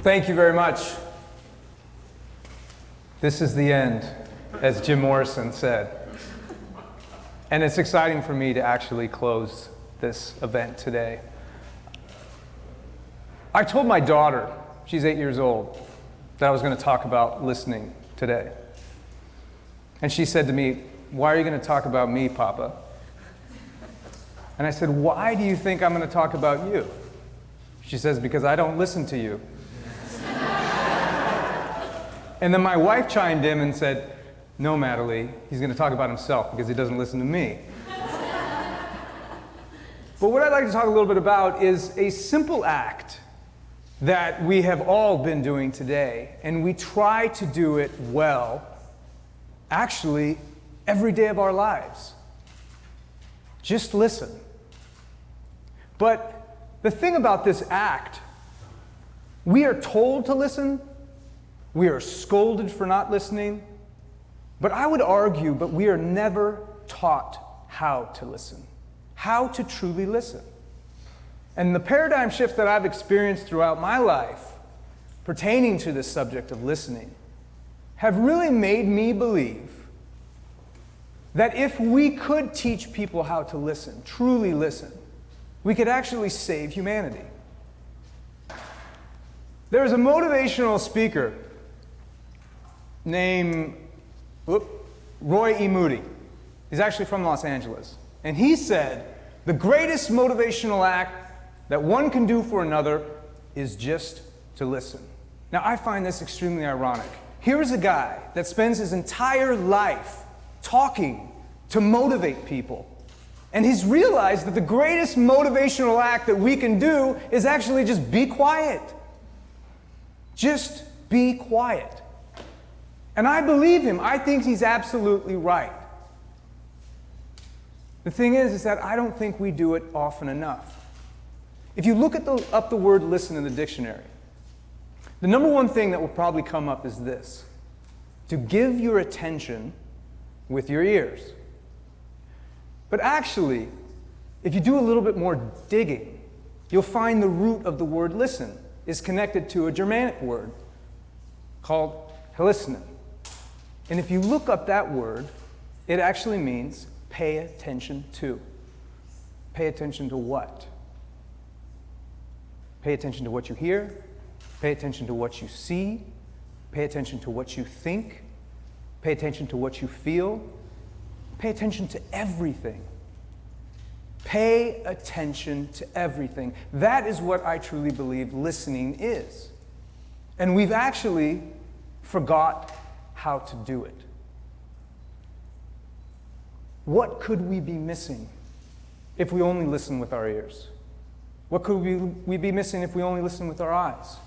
Thank you very much. This is the end, as Jim Morrison said. And it's exciting for me to actually close this event today. I told my daughter, she's 8 years old, that I was going to talk about listening today. And she said to me, "Why are you going to talk about me, Papa?" And I said, "Why do you think I'm going to talk about you?" She says, "Because I don't listen to you." And then my wife chimed in and said, "No, Natalie, he's going to talk about himself because he doesn't listen to me." But what I'd like to talk a little bit about is a simple act that we have all been doing today, and we try to do it well, actually, every day of our lives. Just listen. But the thing about this act, we are told to listen, we are scolded for not listening, but I would argue, but we are never taught how to listen, how to truly listen. And the paradigm shifts that I've experienced throughout my life pertaining to this subject of listening have really made me believe that if we could teach people how to listen, truly listen, we could actually save humanity. There's a motivational speaker named Roy E. Moody. He's actually from Los Angeles. And he said, the greatest motivational act that one can do for another is just to listen. Now, I find this extremely ironic. Here is a guy that spends his entire life talking to motivate people. And he's realized that the greatest motivational act that we can do is actually just be quiet. Just be quiet. And I believe him. I think he's absolutely right. The thing is that I don't think we do it often enough. If you look up the word listen in the dictionary, the number one thing that will probably come up is this: to give your attention with your ears. But actually, if you do a little bit more digging, you'll find the root of the word listen is connected to a Germanic word called helisnen. And if you look up that word, it actually means pay attention to. Pay attention to what? Pay attention to what you hear. Pay attention to what you see. Pay attention to what you think. Pay attention to what you feel. Pay attention to everything. Pay attention to everything. That is what I truly believe listening is. And we've actually forgot how to do it. What could we be missing if we only listen with our ears? What could we be missing if we only listen with our eyes?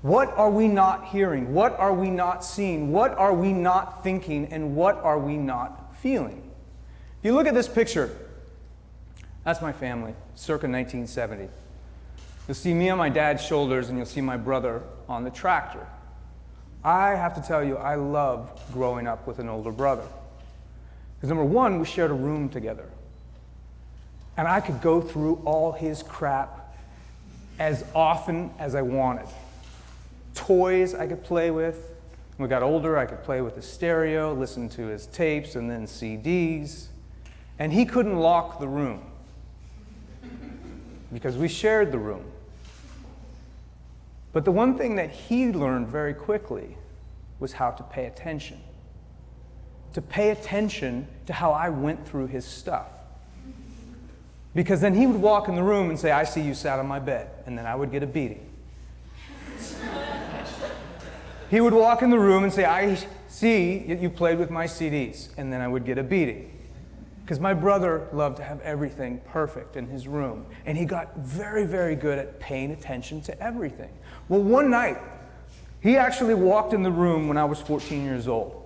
What are we not hearing? What are we not seeing? What are we not thinking? And what are we not feeling? If you look at this picture, that's my family, circa 1970. You'll see me on my dad's shoulders, and you'll see my brother on the tractor. I have to tell you, I love growing up with an older brother. Because number one, we shared a room together. And I could go through all his crap as often as I wanted. Toys I could play with. When we got older, I could play with the stereo, listen to his tapes and then CDs. And he couldn't lock the room because we shared the room. But the one thing that he learned very quickly was how to pay attention. To pay attention to how I went through his stuff. Because then he would walk in the room and say, "I see you sat on my bed," and then I would get a beating. He would walk in the room and say, "I see you played with my CDs," and then I would get a beating. Because my brother loved to have everything perfect in his room, and he got very, very good at paying attention to everything. Well, one night, he actually walked in the room when I was 14 years old.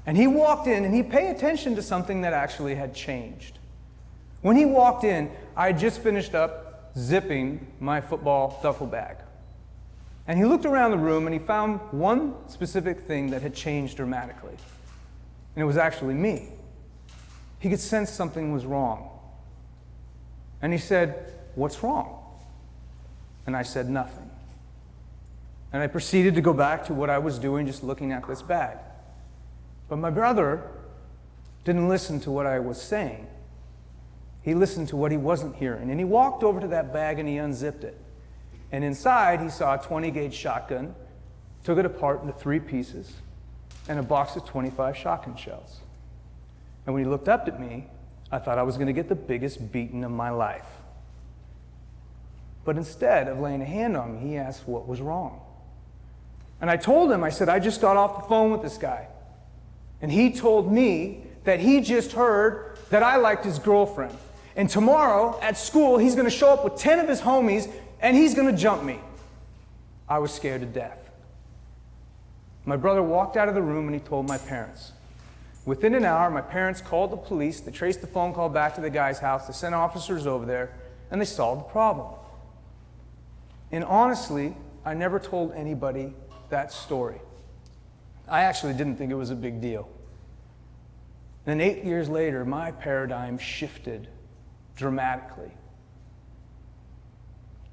And he walked in and he paid attention to something that actually had changed. When he walked in, I had just finished up zipping my football duffel bag. And he looked around the room and he found one specific thing that had changed dramatically. And it was actually me. He could sense something was wrong. And he said, "What's wrong?" And I said nothing. And I proceeded to go back to what I was doing, just looking at this bag. But my brother didn't listen to what I was saying. He listened to what he wasn't hearing. And he walked over to that bag and he unzipped it. And inside, he saw a 20-gauge shotgun, took it apart into 3 pieces, and a box of 25 shotgun shells. And when he looked up at me, I thought I was going to get the biggest beating of my life. But instead of laying a hand on me, he asked what was wrong. And I told him, I said, I just got off the phone with this guy. And he told me that he just heard that I liked his girlfriend. And tomorrow at school, he's going to show up with 10 of his homies and he's going to jump me. I was scared to death. My brother walked out of the room and he told my parents. Within an hour, my parents called the police. They traced the phone call back to the guy's house. They sent officers over there and they solved the problem. And honestly, I never told anybody that story. I actually didn't think it was a big deal. Then 8 years later, my paradigm shifted dramatically.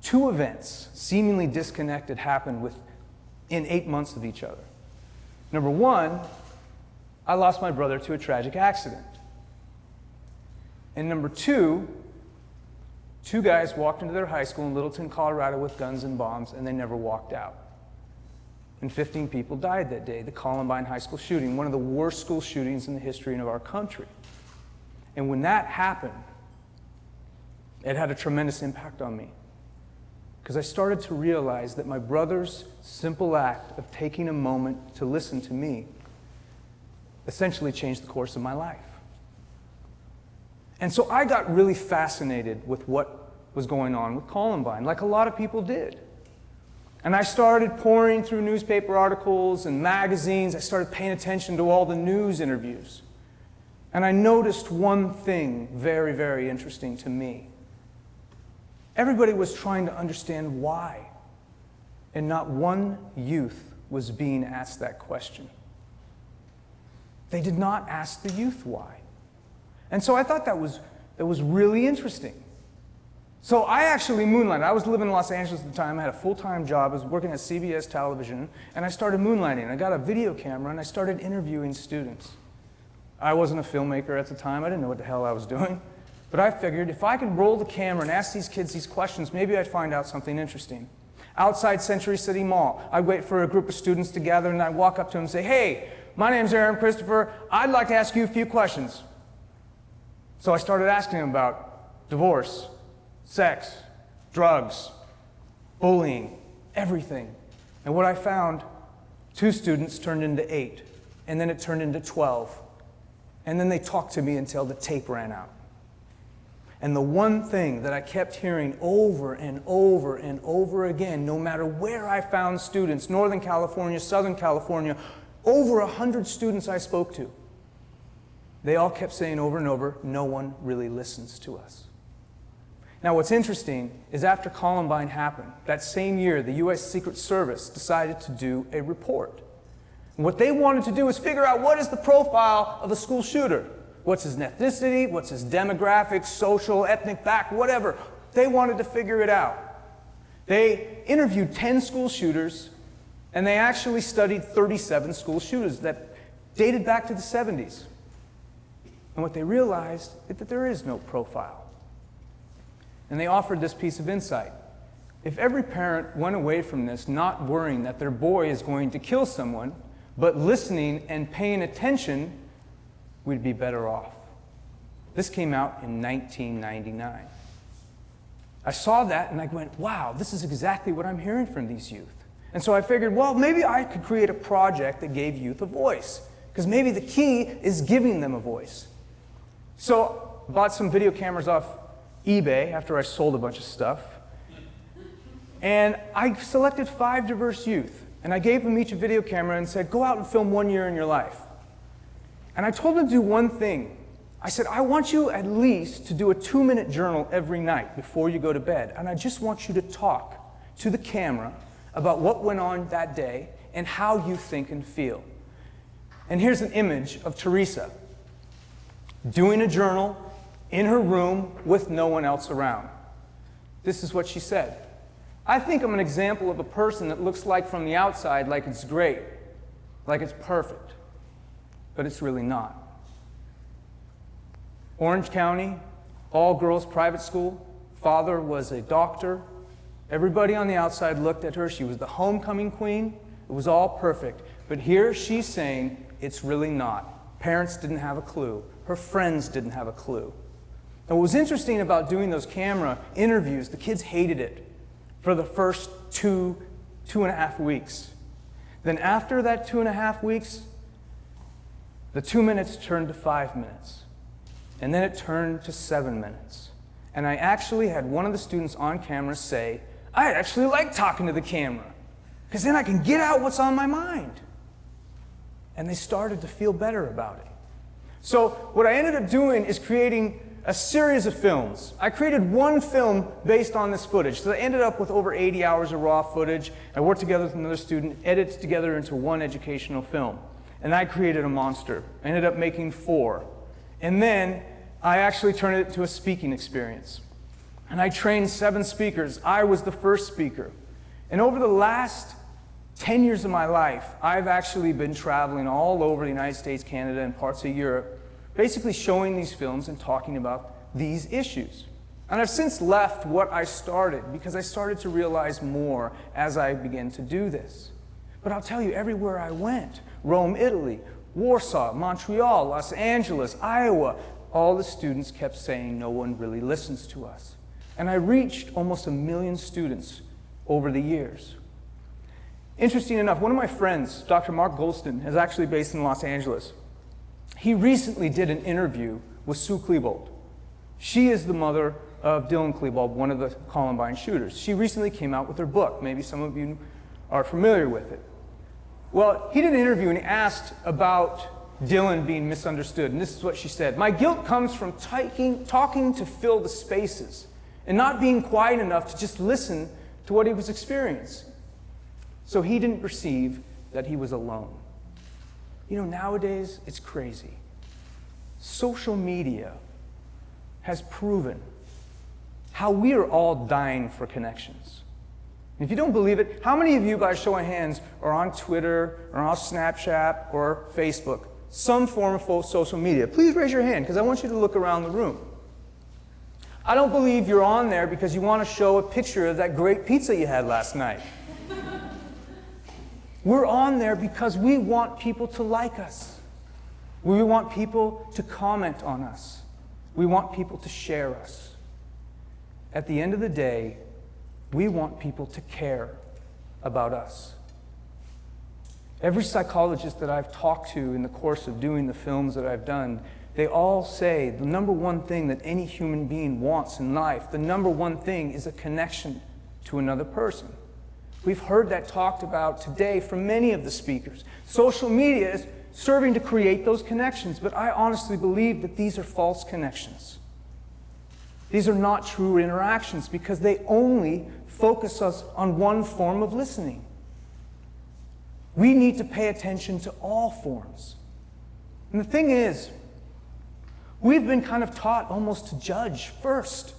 2 events, seemingly disconnected, happened within 8 months of each other. Number 1, I lost my brother to a tragic accident. And number 2, 2 guys walked into their high school in Littleton, Colorado with guns and bombs, and they never walked out. And 15 people died that day, the Columbine High School shooting, one of the worst school shootings in the history of our country. And when that happened, it had a tremendous impact on me. Because I started to realize that my brother's simple act of taking a moment to listen to me essentially changed the course of my life. And so I got really fascinated with what was going on with Columbine, like a lot of people did. And I started pouring through newspaper articles and magazines. I started paying attention to all the news interviews. And I noticed one thing very, very interesting to me. Everybody was trying to understand why. And not one youth was being asked that question. They did not ask the youth why. And so I thought that was really interesting. So I actually moonlighted. I was living in Los Angeles at the time. I had a full-time job. I was working at CBS television, and I started moonlighting. I got a video camera, and I started interviewing students. I wasn't a filmmaker at the time. I didn't know what the hell I was doing. But I figured if I could roll the camera and ask these kids these questions, maybe I'd find out something interesting. Outside Century City Mall, I'd wait for a group of students to gather, and I'd walk up to them and say, "Hey, my name's Erahm Christopher. I'd like to ask you a few questions." So I started asking them about divorce, sex, drugs, bullying, everything. And what I found, 2 students turned into 8, and then it turned into 12. And then they talked to me until the tape ran out. And the one thing that I kept hearing over and over and over again, no matter where I found students, Northern California, Southern California, over 100 students I spoke to, they all kept saying over and over, no one really listens to us. Now what's interesting is after Columbine happened, that same year the US Secret Service decided to do a report. And what they wanted to do is figure out what is the profile of a school shooter. What's his ethnicity, what's his demographics, social, ethnic background, whatever. They wanted to figure it out. They interviewed 10 school shooters, and they actually studied 37 school shooters that dated back to the 70s. And what they realized is that there is no profile. And they offered this piece of insight. If every parent went away from this not worrying that their boy is going to kill someone, but listening and paying attention, we'd be better off. This came out in 1999. I saw that and I went, wow, this is exactly what I'm hearing from these youth. And so I figured, well, maybe I could create a project that gave youth a voice, because maybe the key is giving them a voice. So I bought some video cameras off eBay after I sold a bunch of stuff. And I selected 5 diverse youth. And I gave them each a video camera and said, go out and film 1 year in your life. And I told them to do one thing. I said, I want you at least to do a 2-minute journal every night before you go to bed. And I just want you to talk to the camera about what went on that day and how you think and feel. And here's an image of Teresa doing a journal in her room with no one else around. This is what she said. I think I'm an example of a person that looks like from the outside like it's great, like it's perfect, but it's really not. Orange County, all-girls private school. Father was a doctor. Everybody on the outside looked at her. She was the homecoming queen. It was all perfect. But here she's saying it's really not. Parents didn't have a clue. Her friends didn't have a clue. And what was interesting about doing those camera interviews, the kids hated it for the first two and a half weeks. Then after that 2.5 weeks, the 2 minutes turned to 5 minutes. And then it turned to 7 minutes. And I actually had one of the students on camera say, I actually like talking to the camera, because then I can get out what's on my mind. And they started to feel better about it. So what I ended up doing is creating a series of films. I created one film based on this footage. So I ended up with over 80 hours of raw footage. I worked together with another student, edited it together into one educational film. And I created a monster. I ended up making 4. And then I actually turned it into a speaking experience. And I trained 7 speakers. I was the first speaker. And over the last 10 years of my life, I've actually been traveling all over the United States, Canada, and parts of Europe, basically showing these films and talking about these issues. And I've since left what I started because I started to realize more as I began to do this. But I'll tell you, everywhere I went, Rome, Italy, Warsaw, Montreal, Los Angeles, Iowa, all the students kept saying no one really listens to us. And I reached almost 1 million students over the years. Interesting enough, one of my friends, Dr. Mark Golston, is actually based in Los Angeles. He recently did an interview with Sue Klebold. She is the mother of Dylan Klebold, one of the Columbine shooters. She recently came out with her book. Maybe some of you are familiar with it. Well, he did an interview and he asked about Dylan being misunderstood. And this is what she said. My guilt comes from talking to fill the spaces and not being quiet enough to just listen to what he was experiencing. So he didn't perceive that he was alone. You know, nowadays, it's crazy. Social media has proven how we are all dying for connections. And if you don't believe it, how many of you, by show of hands, are on Twitter, or on Snapchat, or Facebook? Some form of social media. Please raise your hand, because I want you to look around the room. I don't believe you're on there because you want to show a picture of that great pizza you had last night. We're on there because we want people to like us. We want people to comment on us. We want people to share us. At the end of the day, we want people to care about us. Every psychologist that I've talked to in the course of doing the films that I've done, they all say the number one thing that any human being wants in life, the number one thing is a connection to another person. We've heard that talked about today from many of the speakers. Social media is serving to create those connections, but I honestly believe that these are false connections. These are not true interactions because they only focus us on one form of listening. We need to pay attention to all forms. And the thing is, we've been kind of taught almost to judge first.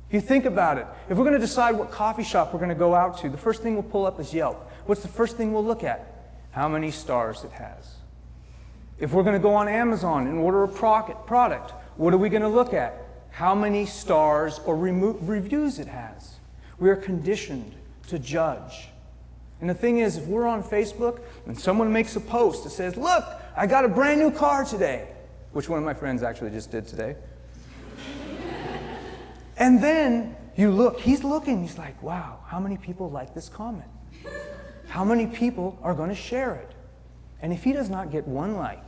If you think about it, if we're going to decide what coffee shop we're going to go out to, the first thing we'll pull up is Yelp. What's the first thing we'll look at? How many stars it has. If we're going to go on Amazon and order a product, what are we going to look at? How many stars or reviews it has. We are conditioned to judge. And the thing is, if we're on Facebook and someone makes a post that says, look, I got a brand new car today, which one of my friends actually just did today. And then you look, he's looking, he's like, wow, how many people like this comment? How many people are going to share it? And if he does not get one like,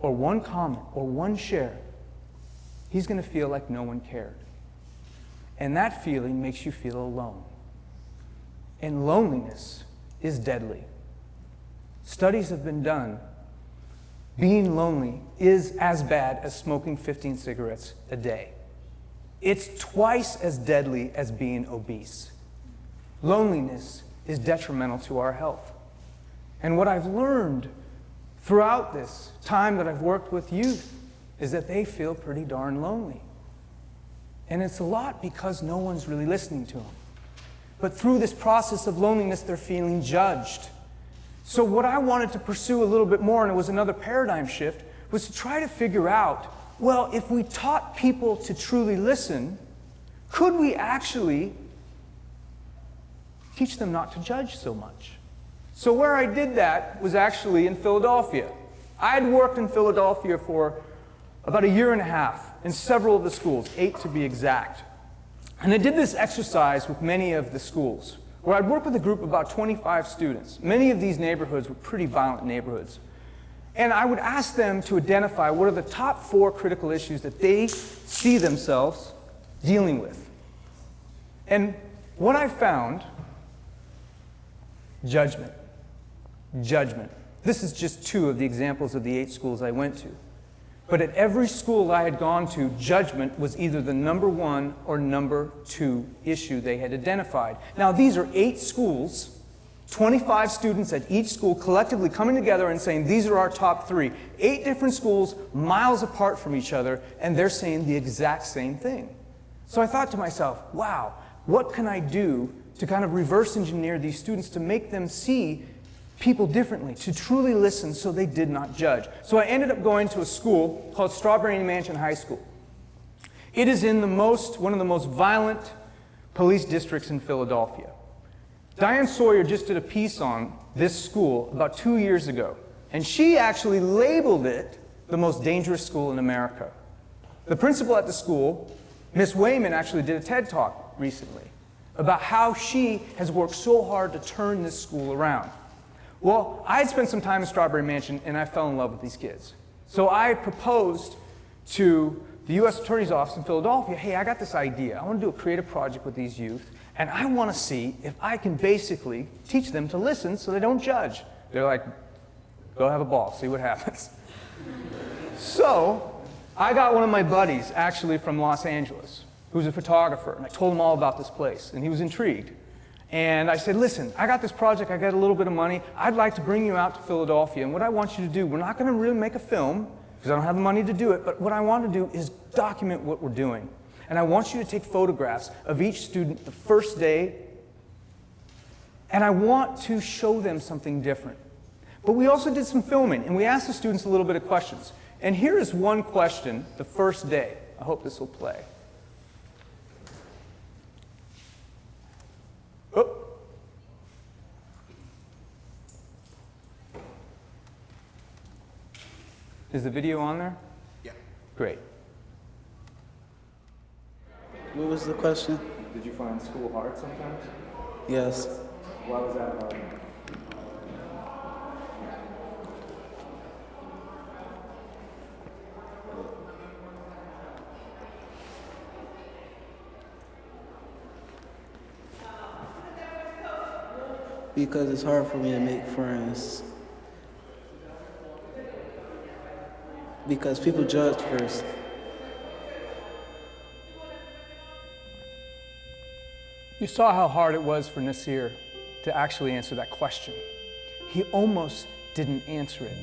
or one comment, or one share, he's going to feel like no one cared. And that feeling makes you feel alone. And loneliness is deadly. Studies have been done. Being lonely is as bad as smoking 15 cigarettes a day. It's twice as deadly as being obese. Loneliness is detrimental to our health. And what I've learned throughout this time that I've worked with youth is that they feel pretty darn lonely. And it's a lot because no one's really listening to them. but through this process of loneliness, they're feeling judged. So what I wanted to pursue a little bit more, and it was another paradigm shift, was to try to figure out, well, if we taught people to truly listen, could we actually teach them not to judge so much? So where I did that was actually in Philadelphia. I had worked in Philadelphia for about 1.5 years in several of the schools, 8 to be exact. And I did this exercise with many of the schools, where I'd work with a group of about 25 students. Many of these neighborhoods were pretty violent neighborhoods. And I would ask them to identify what are the top 4 critical issues that they see themselves dealing with. And what I found, judgment. Judgment. This is just 2 of the examples of the 8 schools I went to. But at every school I had gone to, judgment was either the number 1 or number 2 issue they had identified. Now, these are 8 schools, 25 students at each school collectively coming together and saying, these are our top 3. 8 different schools, miles apart from each other, and they're saying the exact same thing. So I thought to myself, wow, what can I do to kind of reverse engineer these students to make them see people differently, to truly listen so they did not judge. So I ended up going to a school called Strawberry Mansion High School. It is in one of the most violent police districts in Philadelphia. Diane Sawyer just did a piece on this school about 2 years ago, and she actually labeled it the most dangerous school in America. The principal at the school, Miss Wayman, actually did a TED Talk recently about how she has worked so hard to turn this school around. Well, I had spent some time in Strawberry Mansion, and I fell in love with these kids. So I proposed to the U.S. Attorney's Office in Philadelphia, hey, I got this idea. I want to do a creative project with these youth, and I want to see if I can basically teach them to listen so they don't judge. They're like, go have a ball, see what happens. So I got one of my buddies, actually from Los Angeles, who's a photographer, and I told him all about this place, and he was intrigued. And I said, listen, I got this project, I got a little bit of money, I'd like to bring you out to Philadelphia, and what I want you to do, we're not going to really make a film, because I don't have the money to do it, but what I want to do is document what we're doing. And I want you to take photographs of each student the first day, and I want to show them something different. But we also did some filming, and we asked the students a little bit of questions. And here is one question the first day. I hope this will play. Oh. Is the video on there? Yeah. Great. What was the question? Did you find school hard sometimes? Yes. Why was that hard? Because it's hard for me to make friends. Because people judge first. You saw how hard it was for Nasir to actually answer that question. He almost didn't answer it.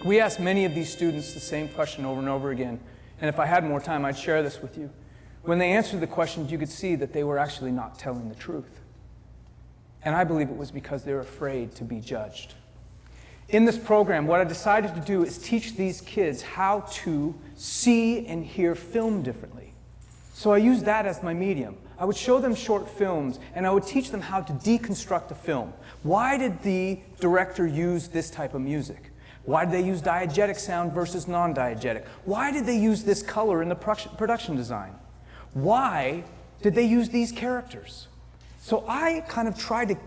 We asked many of these students the same question over and over again, and if I had more time, I'd share this with you. When they answered the questions, you could see that they were actually not telling the truth. And I believe it was because they were afraid to be judged. In this program, what I decided to do is teach these kids how to see and hear film differently. So I used that as my medium. I would show them short films, and I would teach them how to deconstruct a film. Why did the director use this type of music? Why did they use diegetic sound versus non-diegetic? Why did they use this color in the production design? Why did they use these characters? So I kind of tried to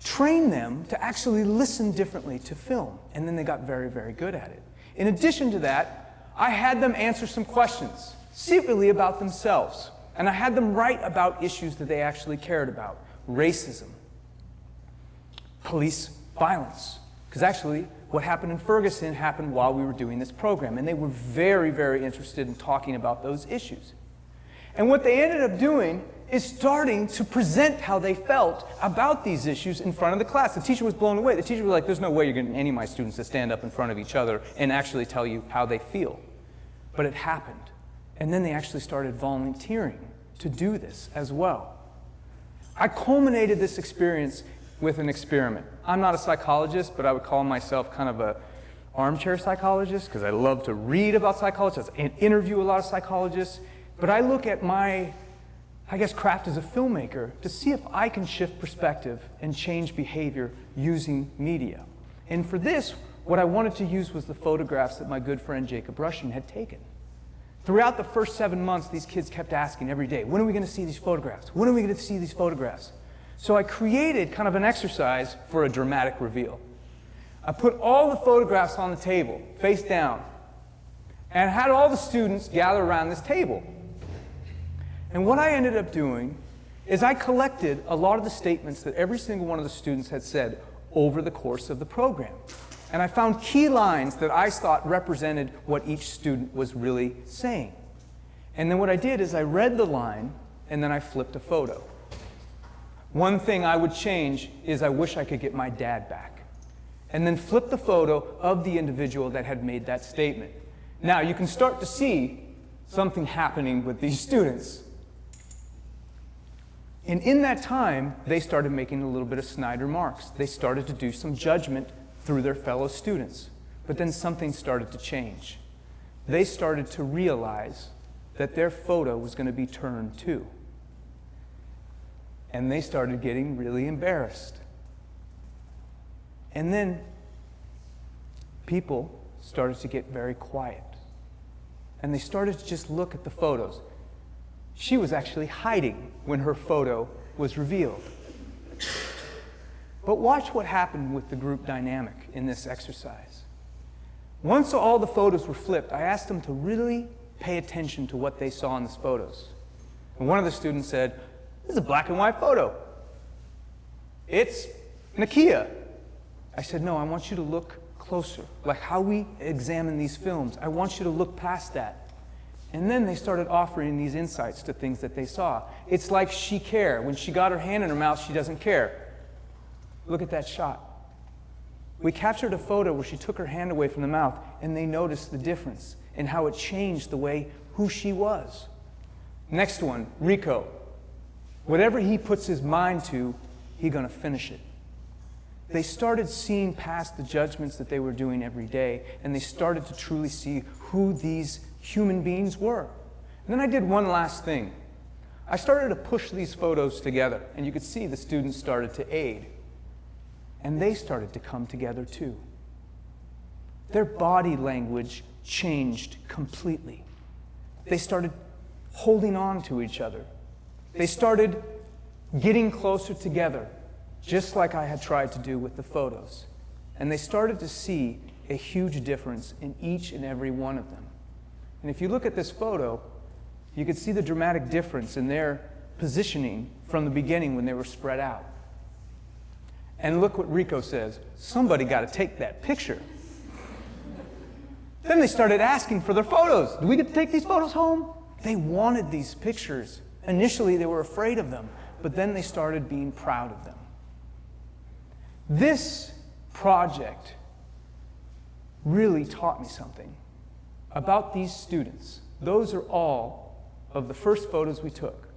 train them to actually listen differently to film, and then they got very, very good at it. In addition to that, I had them answer some questions, secretly about themselves, and I had them write about issues that they actually cared about. Racism, police violence, because actually what happened in Ferguson happened while we were doing this program, and they were very, very interested in talking about those issues. And what they ended up doing is starting to present how they felt about these issues in front of the class. The teacher was blown away. The teacher was like, there's no way you're getting any of my students to stand up in front of each other and actually tell you how they feel. But it happened. And then they actually started volunteering to do this as well. I culminated this experience with an experiment. I'm not a psychologist, but I would call myself kind of a armchair psychologist because I love to read about psychologists and interview a lot of psychologists. But I look at my, craft as a filmmaker to see if I can shift perspective and change behavior using media. And for this, what I wanted to use was the photographs that my good friend Jacob Rushing had taken. Throughout the first 7 months, these kids kept asking every day, when are we going to see these photographs? When are we going to see these photographs? So I created kind of an exercise for a dramatic reveal. I put all the photographs on the table, face down, and had all the students gather around this table. And what I ended up doing is I collected a lot of the statements that every single one of the students had said over the course of the program. And I found key lines that I thought represented what each student was really saying. And then what I did is I read the line, and then I flipped a photo. One thing I would change is I wish I could get my dad back. And then flip the photo of the individual that had made that statement. Now you can start to see something happening with these students. And in that time, they started making a little bit of snide remarks. They started to do some judgment through their fellow students. But then something started to change. They started to realize that their photo was going to be turned too. And they started getting really embarrassed. And then people started to get very quiet. And they started to just look at the photos. She was actually hiding when her photo was revealed. But watch what happened with the group dynamic in this exercise. Once all the photos were flipped, I asked them to really pay attention to what they saw in these photos. And one of the students said, "This is a black and white photo. It's Nakia." I said, "No, I want you to look closer. Like how we examine these films, I want you to look past that." And then they started offering these insights to things that they saw. It's like she care. When she got her hand in her mouth, she doesn't care. Look at that shot. We captured a photo where she took her hand away from the mouth, and they noticed the difference in how it changed the way who she was. Next one, Rico. Whatever he puts his mind to, he's going to finish it. They started seeing past the judgments that they were doing every day, and they started to truly see who these human beings were. And then I did one last thing. I started to push these photos together, and you could see the students started to aid. And they started to come together too. Their body language changed completely. They started holding on to each other. They started getting closer together, just like I had tried to do with the photos. And they started to see a huge difference in each and every one of them. And if you look at this photo, you can see the dramatic difference in their positioning from the beginning when they were spread out. And look what Rico says, "Somebody got to take that picture." Then they started asking for their photos. "Do we get to take these photos home?" They wanted these pictures. Initially, they were afraid of them, but then they started being proud of them. This project really taught me something about these students. Those are all of the first photos we took.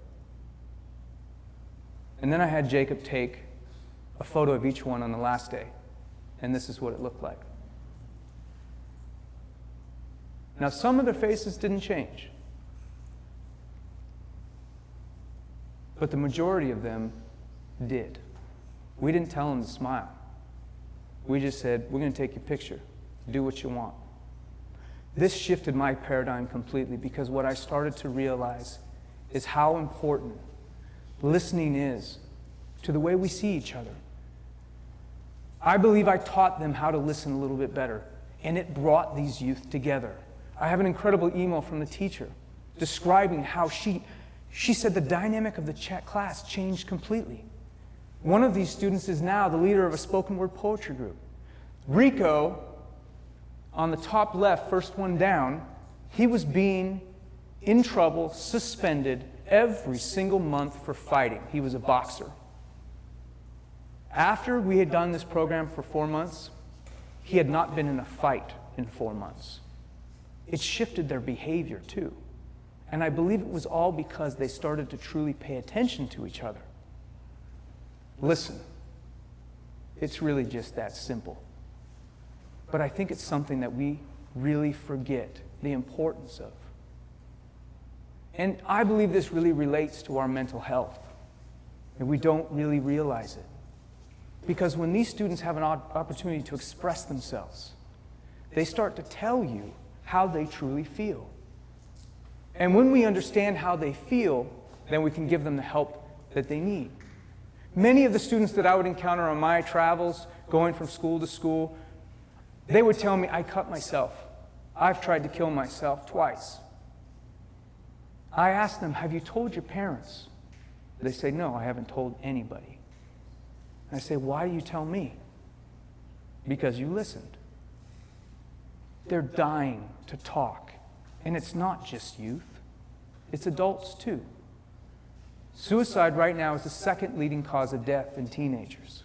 And then I had Jacob take a photo of each one on the last day, and this is what it looked like. Now, some of their faces didn't change, but the majority of them did. We didn't tell them to smile. We just said, "We're going to take your picture. Do what you want." This shifted my paradigm completely, because what I started to realize is how important listening is to the way we see each other. I believe I taught them how to listen a little bit better, and it brought these youth together. I have an incredible email from the teacher describing how she said the dynamic of the class changed completely. One of these students is now the leader of a spoken word poetry group. Rico, on the top left, first one down, he was being in trouble, suspended every single month for fighting. He was a boxer. After we had done this program for 4 months, he had not been in a fight in 4 months. It shifted their behavior too. And I believe it was all because they started to truly pay attention to each other. Listen. It's really just that simple. But I think it's something that we really forget the importance of. And I believe this really relates to our mental health. And we don't really realize it. Because when these students have an opportunity to express themselves, they start to tell you how they truly feel. And when we understand how they feel, then we can give them the help that they need. Many of the students that I would encounter on my travels, going from school to school, they would tell me, I cut myself. I've tried to kill myself twice. I asked them, have you told your parents? They say, no, I haven't told anybody. I say, why do you tell me? Because you listened. They're dying to talk. And it's not just youth. It's adults too. Suicide right now is the second leading cause of death in teenagers.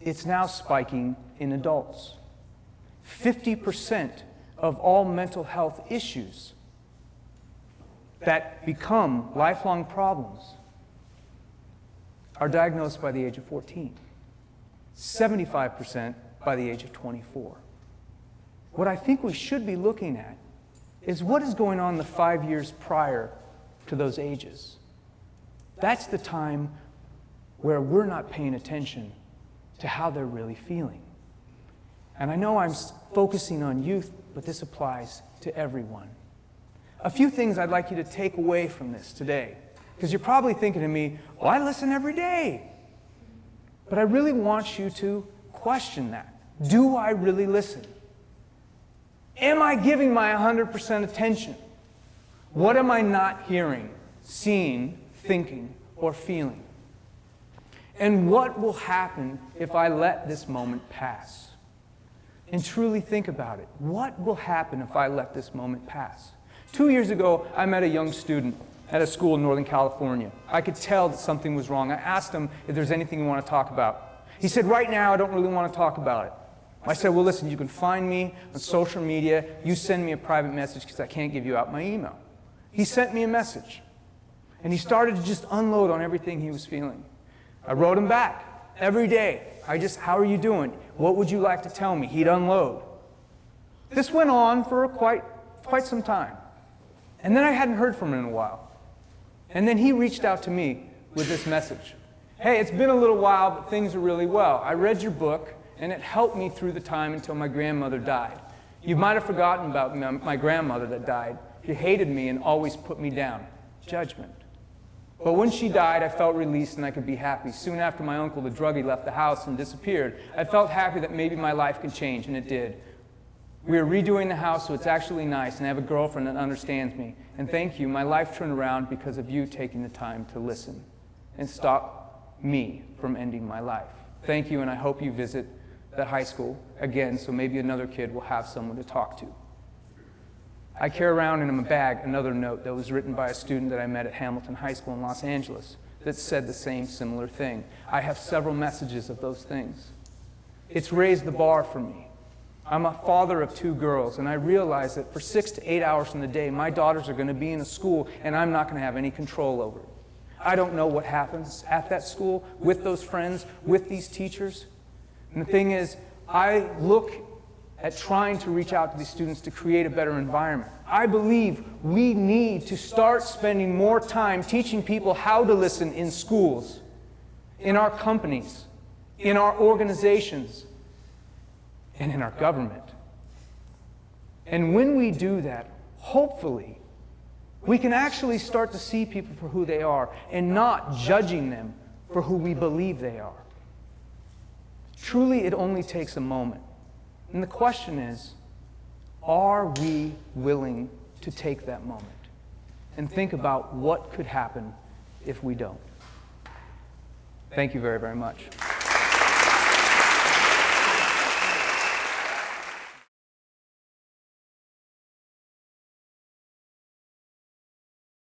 It's now spiking in adults. 50% of all mental health issues that become lifelong problems are diagnosed by the age of 14. 75% by the age of 24. What I think we should be looking at is what is going on the 5 years prior to those ages. That's the time where we're not paying attention to how they're really feeling. And I know I'm focusing on youth, but this applies to everyone. A few things I'd like you to take away from this today, because you're probably thinking to me, well, I listen every day. But I really want you to question that. Do I really listen? Am I giving my 100% attention? What am I not hearing, seeing, thinking, or feeling? And what will happen if I let this moment pass? And truly think about it. What will happen if I let this moment pass? 2 years ago, I met a young student at a school in Northern California. I could tell that something was wrong. I asked him if there's anything you want to talk about. He said, right now, I don't really want to talk about it. I said, well, listen, you can find me on social media. You send me a private message because I can't give you out my email. He sent me a message. And he started to just unload on everything he was feeling. I wrote him back every day. How are you doing? What would you like to tell me? He'd unload. This went on for quite some time. And then I hadn't heard from him in a while. And then he reached out to me with this message. Hey, it's been a little while, but things are really well. I read your book, and it helped me through the time until my grandmother died. You might have forgotten about my grandmother that died. She hated me and always put me down. Judgment. But when she died, I felt released and I could be happy. Soon after my uncle, the druggie, left the house and disappeared, I felt happy that maybe my life could change, and it did. We are redoing the house so it's actually nice, and I have a girlfriend that understands me. And thank you, my life turned around because of you taking the time to listen and stop me from ending my life. Thank you, and I hope you visit that high school again so maybe another kid will have someone to talk to. I carry around in my bag another note that was written by a student that I met at Hamilton High School in Los Angeles that said the same similar thing. I have several messages of those things. It's raised the bar for me. I'm a father of 2 girls, and I realize that for 6 to 8 hours in the day, my daughters are going to be in a school, and I'm not going to have any control over it. I don't know what happens at that school, with those friends, with these teachers. And the thing is, I look at trying to reach out to these students to create a better environment. I believe we need to start spending more time teaching people how to listen in schools, in our companies, in our organizations, and in our government. And when we do that, hopefully, we can actually start to see people for who they are and not judging them for who we believe they are. Truly, it only takes a moment. And the question is, are we willing to take that moment and think about what could happen if we don't? Thank you very, very much.